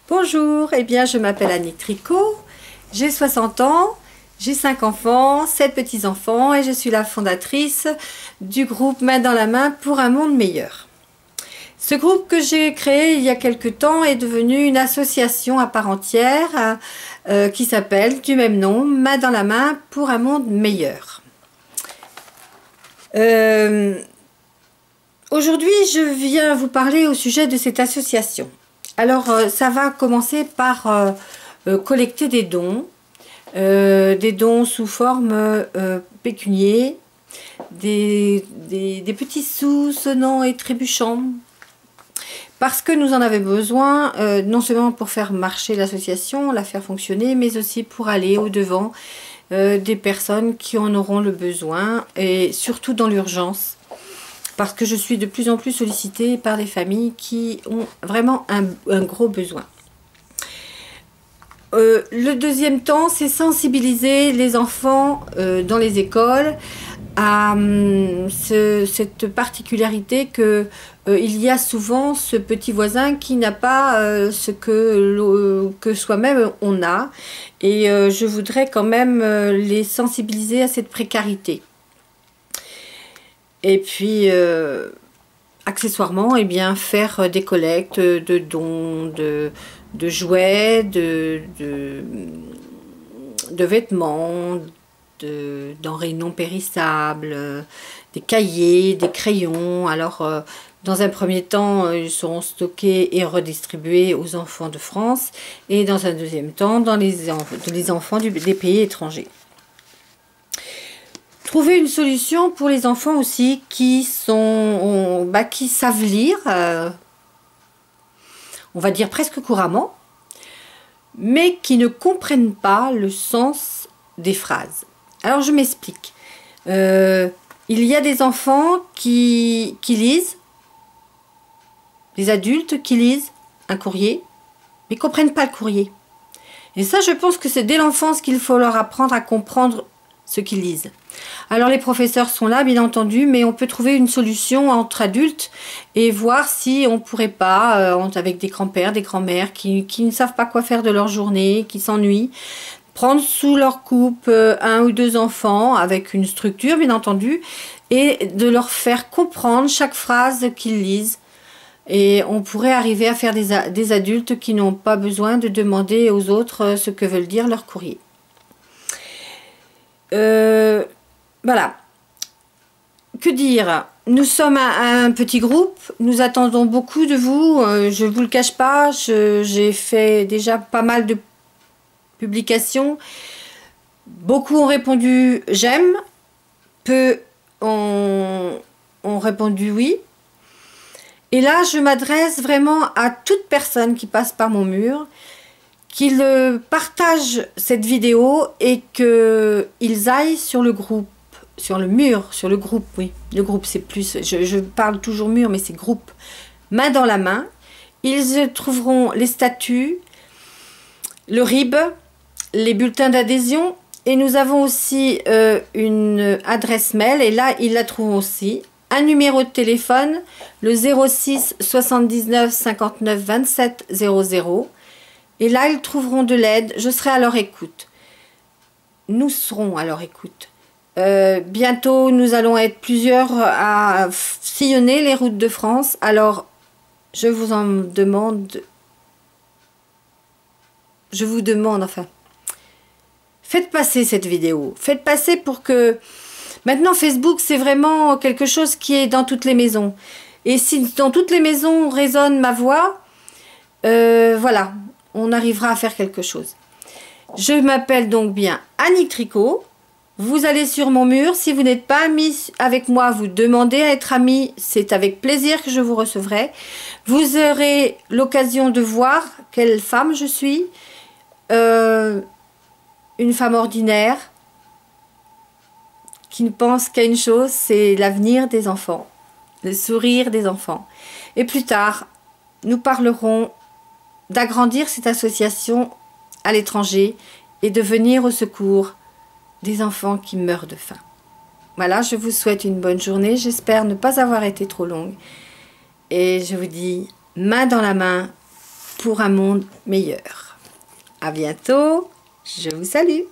Bonjour, eh bien je m'appelle Annick Tricot, j'ai 60 ans, j'ai 5 enfants, 7 petits-enfants et je suis la fondatrice du groupe Main dans la main pour un monde meilleur. Ce groupe que j'ai créé il y a quelque temps est devenu une association à part entière qui s'appelle du même nom, Main dans la main pour un monde meilleur. Aujourd'hui, je viens vous parler au sujet de cette association. Alors, ça va commencer par collecter des dons sous forme pécuniaire, des petits sous sonnants et trébuchants, parce que nous en avons besoin, non seulement pour faire marcher l'association, la faire fonctionner, mais aussi pour aller au-devant des personnes qui en auront le besoin, et surtout dans l'urgence. Parce que je suis de plus en plus sollicitée par des familles qui ont vraiment un gros besoin. Le deuxième temps, c'est sensibiliser les enfants dans les écoles à cette particularité que il y a souvent ce petit voisin qui n'a pas ce que soi-même on a. Et je voudrais quand même les sensibiliser à cette précarité. Et puis, accessoirement, eh bien, faire des collectes de dons, de jouets, de vêtements, de denrées non périssables, des cahiers, des crayons. Alors, dans un premier temps, ils seront stockés et redistribués aux enfants de France. Et dans un deuxième temps, dans les enfants des pays étrangers. Trouver une solution pour les enfants aussi qui savent lire, on va dire presque couramment, mais qui ne comprennent pas le sens des phrases. Alors je m'explique. Il y a des enfants qui lisent, des adultes qui lisent un courrier, mais ne comprennent pas le courrier. Et ça, je pense que c'est dès l'enfance qu'il faut leur apprendre à comprendre ce qu'ils lisent. Alors les professeurs sont là, bien entendu, mais on peut trouver une solution entre adultes et voir si on pourrait pas, avec des grands-pères, des grands-mères qui ne savent pas quoi faire de leur journée, qui s'ennuient, prendre sous leur coupe un ou deux enfants avec une structure, bien entendu, et de leur faire comprendre chaque phrase qu'ils lisent. Et on pourrait arriver à faire des adultes qui n'ont pas besoin de demander aux autres ce que veulent dire leur courrier. Voilà. Que dire? Nous sommes un petit groupe, nous attendons beaucoup de vous, je ne vous le cache pas, j'ai fait déjà pas mal de publications, beaucoup ont répondu j'aime, peu ont répondu oui, et là je m'adresse vraiment à toute personne qui passe par mon mur, qu'ils partagent cette vidéo et qu'ils aillent sur le groupe, sur le mur, sur le groupe, oui. Le groupe, c'est plus, je parle toujours mur, mais c'est groupe. Main dans la main. Ils trouveront les statuts, le RIB, les bulletins d'adhésion. Et nous avons aussi une adresse mail, et là, ils la trouveront aussi. Un numéro de téléphone, le 06 79 59 27 00. Et là, ils trouveront de l'aide. Je serai à leur écoute. Nous serons à leur écoute. Bientôt, nous allons être plusieurs à sillonner les routes de France. Alors, je vous demande, enfin, faites passer cette vidéo. Faites passer pour que... Maintenant, Facebook, c'est vraiment quelque chose qui est dans toutes les maisons. Et si dans toutes les maisons résonne ma voix, voilà, on arrivera à faire quelque chose. Je m'appelle donc bien Annick Tricot. Vous allez sur mon mur. Si vous n'êtes pas amis avec moi, vous demandez à être amis. C'est avec plaisir que je vous recevrai. Vous aurez l'occasion de voir quelle femme je suis. Une femme ordinaire qui ne pense qu'à une chose, c'est l'avenir des enfants. Le sourire des enfants. Et plus tard, nous parlerons d'agrandir cette association à l'étranger et de venir au secours des enfants qui meurent de faim. Voilà, je vous souhaite une bonne journée. J'espère ne pas avoir été trop longue. Et je vous dis, main dans la main pour un monde meilleur. À bientôt, je vous salue.